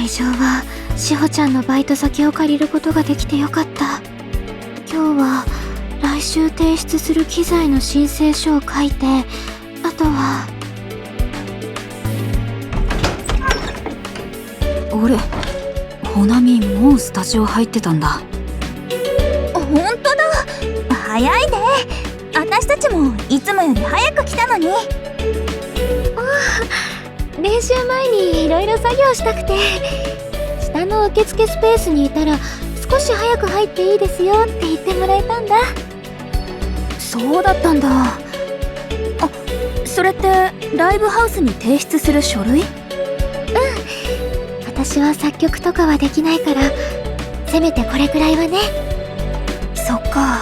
会場は志保ちゃんのバイト先を借りることができてよかった。今日は来週提出する機材の申請書を書いて、あとはあれ、ほなみもうスタジオ入ってたんだ。ほんとだ、早いね。私たちもいつもより早く来たのに。練習前にいろいろ作業したくて、下の受付スペースにいたら少し早く入っていいですよって言ってもらえたんだ。そうだったんだ。あ、それってライブハウスに提出する書類？私は作曲とかはできないから、せめてこれくらいはね。そっか。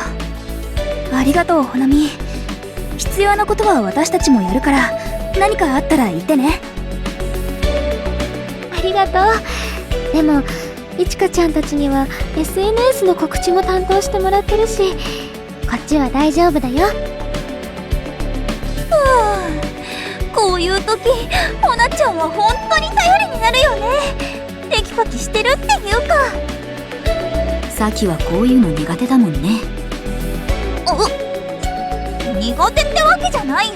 ありがとう、ほなみ。必要なことは私たちもやるから、何かあったら言ってね。ありがとう。でもいちかちゃんたちには SNS の告知も担当してもらってるし、こっちは大丈夫だよ。こういう時、ほなちゃんは本当に頼りになるよね。テキパキしてるっていうか。さきはこういうの苦手だもんね。苦手ってわけじゃないよ。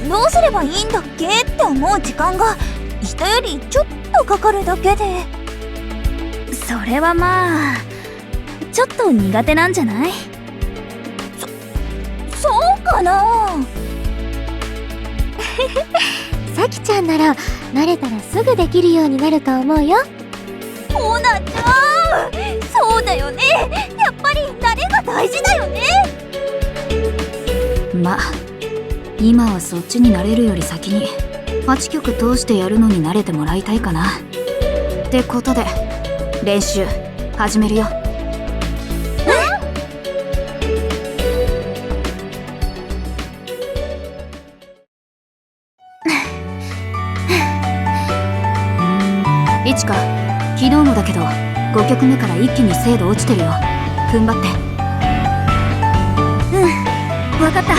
どうすればいいんだっけって思う時間が人よりちょっとかかるだけで。それはまあちょっと苦手なんじゃない？そうかな。さきちゃんなら慣れたらすぐできるようになると思うよ。ほなちゃん、そうだよね。やっぱり慣れが大事だよね。まあ今はそっちに慣れるより先に8曲通してやるのに慣れてもらいたいかな。ってことで練習始めるよ。いちか、昨日もだけど5曲目から一気に精度落ちてるよ。踏ん張って。わかった。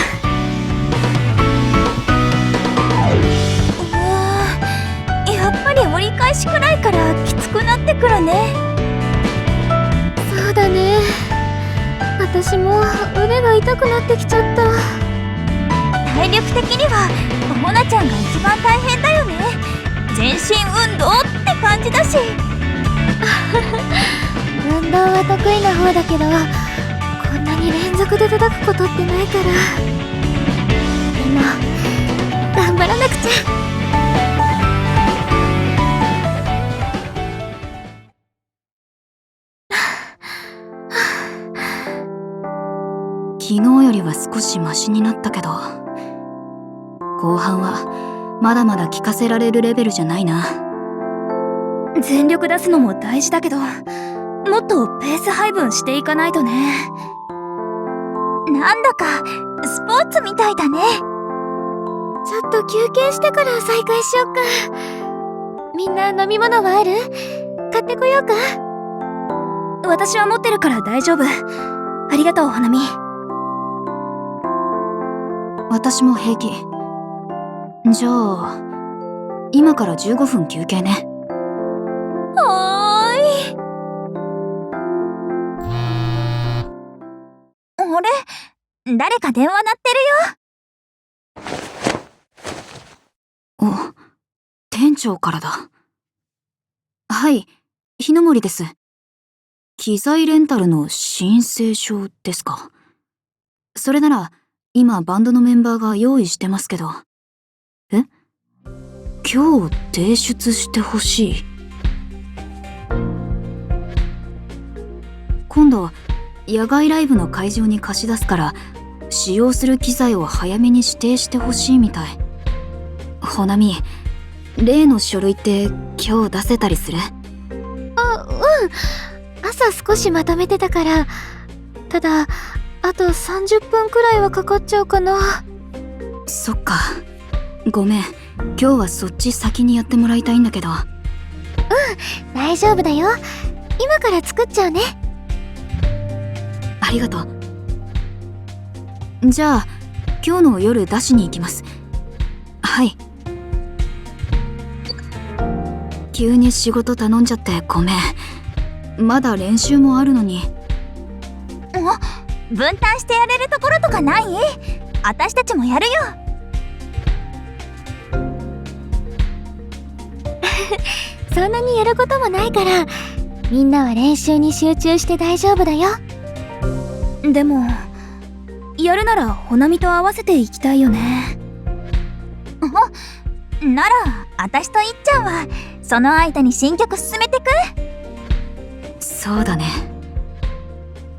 やっぱり折り返しくらいからきつくなってくるね。そうだね。私も腕が痛くなってきちゃった。体力的にはほなちゃんが一番大変だよね。全身運動って感じだし。運動は得意な方だけど、こんなに連続で叩くことってないから。でも頑張らなくちゃ。昨日よりは少しマシになったけど、後半はまだまだ聴かせられるレベルじゃないな。全力出すのも大事だけど、もっとペース配分していかないとね。なんだかスポーツみたいだね。ちょっと休憩してから再開しよっか。みんな飲み物はある？買ってこようか。私は持ってるから大丈夫。ありがとう、花見。私も平気。じゃあ今から15分休憩ね。はーい。あれ？誰か電話鳴ってるよ。お、店長からだ。はい、日の森です。機材レンタルの申請書ですか？それなら今バンドのメンバーが用意してますけど。え？今日提出してほしい。今度野外ライブの会場に貸し出すから使用する機材を早めに指定してほしいみたい。ほなみ、例の書類って今日出せたりする？朝少しまとめてたから。ただあと30分くらいはかかっちゃうかな。そっか、ごめん。今日はそっち先にやってもらいたいんだけど。大丈夫だよ。今から作っちゃうね。ありがとう。じゃあ今日の夜出しに行きます。はい。急に仕事頼んじゃってごめん。まだ練習もあるのに。分担してやれるところとかない？私たちもやるよ。そんなにやることもないから、みんなは練習に集中して大丈夫だよ。でもやるならほなみと合わせていきたいよね。なら私といっちゃんはその間に新曲進めてく？そうだね。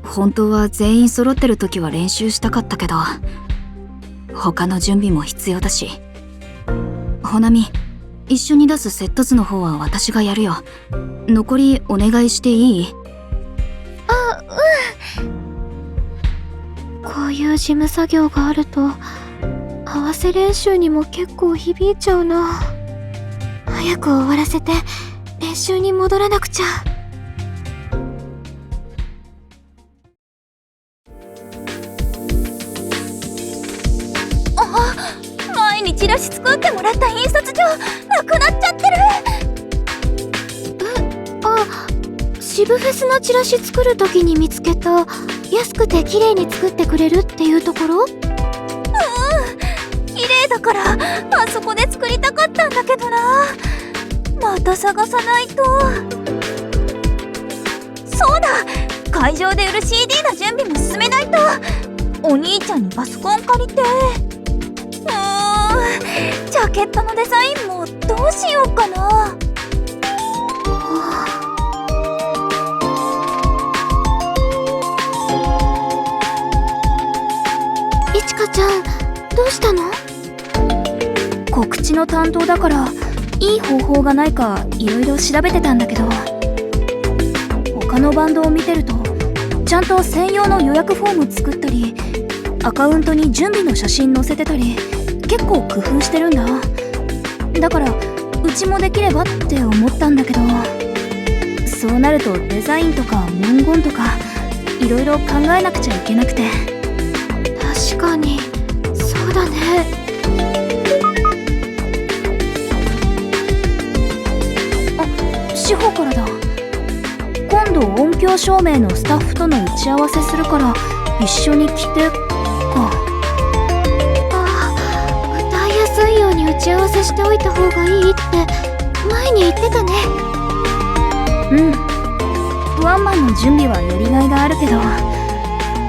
本当は全員揃ってる時は練習したかったけど、他の準備も必要だし。ほなみ、一緒に出すセット図の方は私がやるよ。残りお願いしていい？こういう事務作業があると、合わせ練習にも結構響いちゃうな。早く終わらせて練習に戻らなくちゃ。前にチラシ作ってもらった印刷所なくなっちゃってる。渋フェスのチラシ作る時に見つけた、安くて綺麗に作ってくれるっていうところ？綺麗だからあそこで作りたかったんだけどな。また探さないと。そうだ、会場で売る CD の準備も進めないと。お兄ちゃんにパソコン借りて。ジャケットのデザインもどうしようかな。いちかちゃん、どうしたの？告知の担当だからいい方法がないかいろいろ調べてたんだけど、他のバンドを見てるとちゃんと専用の予約フォーム作ったり、アカウントに準備の写真載せてたり、結構工夫してるんだ。だからうちもできればって思ったんだけど、そうなるとデザインとか文言とかいろいろ考えなくちゃいけなくて。確かに、そうだね。志保からだ。今度音響照明のスタッフとの打ち合わせするから一緒に来てか。歌いやすいように打ち合わせしておいた方がいいって前に言ってたね。ワンマンの準備はやりがいがあるけど、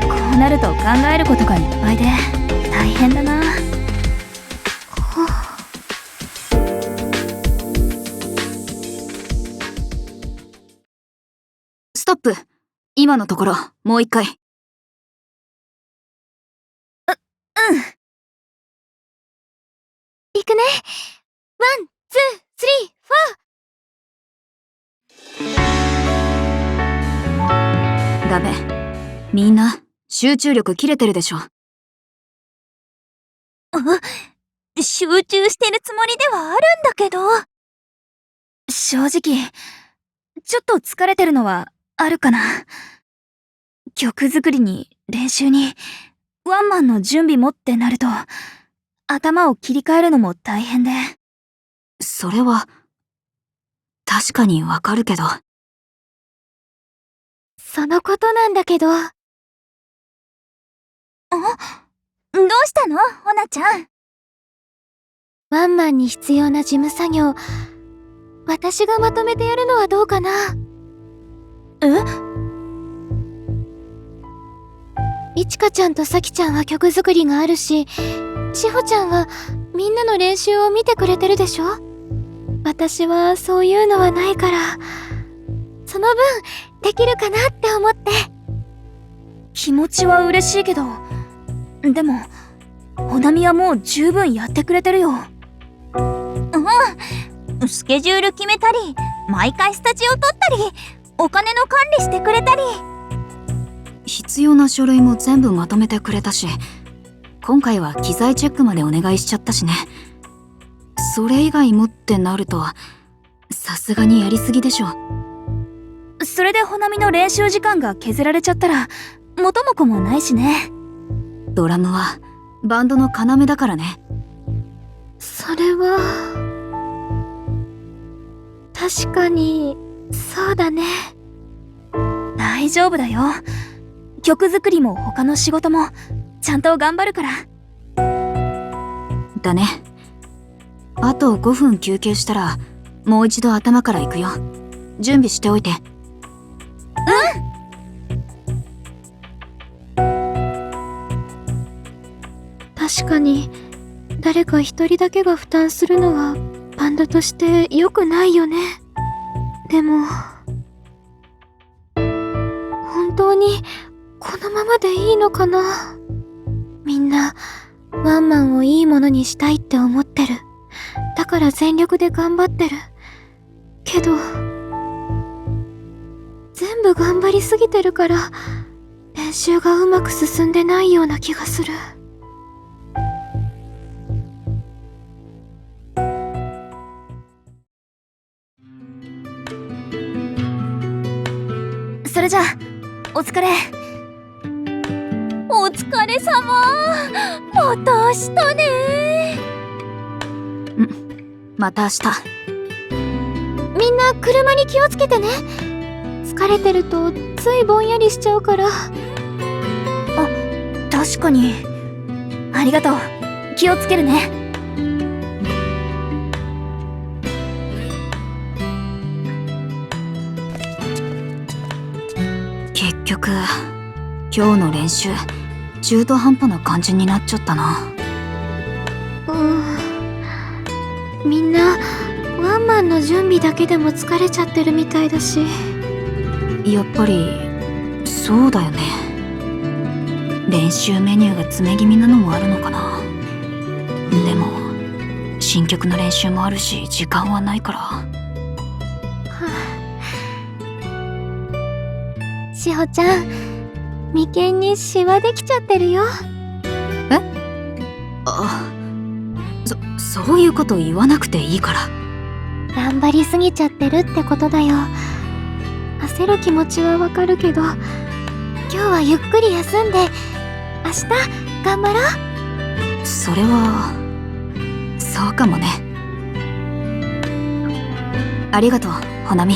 こうなると考えることがいっぱいで大変だな。ストップ。今のところもう一回。いくね。ワン、ツー、スリー、フォー。ダメ。みんな集中力切れてるでしょ。集中してるつもりではあるんだけど。正直ちょっと疲れてるのはあるかな。曲作りに練習にワンマンの準備もってなると頭を切り替えるのも大変で。それは確かにわかるけど。そのことなんだけど。どうしたの、ほなちゃん。ワンマンに必要な事務作業、私がまとめてやるのはどうかな。いちかちゃんとさきちゃんは曲作りがあるし、しほちゃんはみんなの練習を見てくれてるでしょ。私はそういうのはないから、その分できるかなって思って。気持ちは嬉しいけど、でもほなみはもう十分やってくれてるよ。スケジュール決めたり、毎回スタジオ撮ったり、お金の管理してくれたり。必要な書類も全部まとめてくれたし、今回は機材チェックまでお願いしちゃったしね。それ以外もってなるとさすがにやりすぎでしょ。それでほなみの練習時間が削られちゃったら元も子もないしね。ドラムはバンドの要だからね。それは確かに、そうだね。大丈夫だよ。曲作りも他の仕事もちゃんと頑張るから。だね。あと5分休憩したらもう一度頭から行くよ。準備しておいて。確かに、誰か一人だけが負担するのはバンドとして良くないよね。でも、本当にこのままでいいのかな。みんなワンマンをいいものにしたいって思ってる。だから全力で頑張ってる。けど、全部頑張りすぎてるから練習がうまく進んでないような気がする。それじゃあお疲れ。お疲れ様。また明日ね。また明日。みんな車に気をつけてね。疲れてるとついぼんやりしちゃうから。確かに。ありがとう。気をつけるね。結局今日の練習中途半端な感じになっちゃったな。みんなワンマンの準備だけでも疲れちゃってるみたいだし。やっぱりそうだよね。練習メニューが詰め気味なのもあるのかな。でも新曲の練習もあるし時間はないから。しほちゃん、眉間にシワできちゃってるよ。そういうこと言わなくていいから。頑張りすぎちゃってるってことだよ。焦る気持ちはわかるけど、今日はゆっくり休んで明日頑張ろう。それはそうかもね。ありがとうほなみ。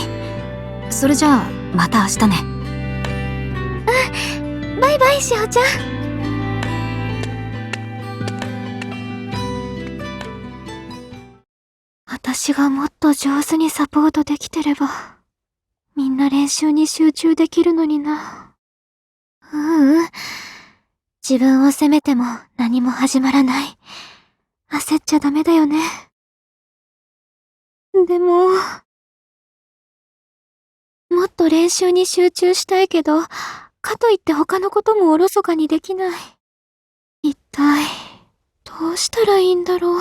それじゃあまた明日ね。バイバイしほちゃん。私がもっと上手にサポートできてれば、みんな練習に集中できるのにな。自分を責めても何も始まらない。焦っちゃダメだよね。でも、もっと練習に集中したいけど、かといって他のこともおろそかにできない。一体、どうしたらいいんだろう。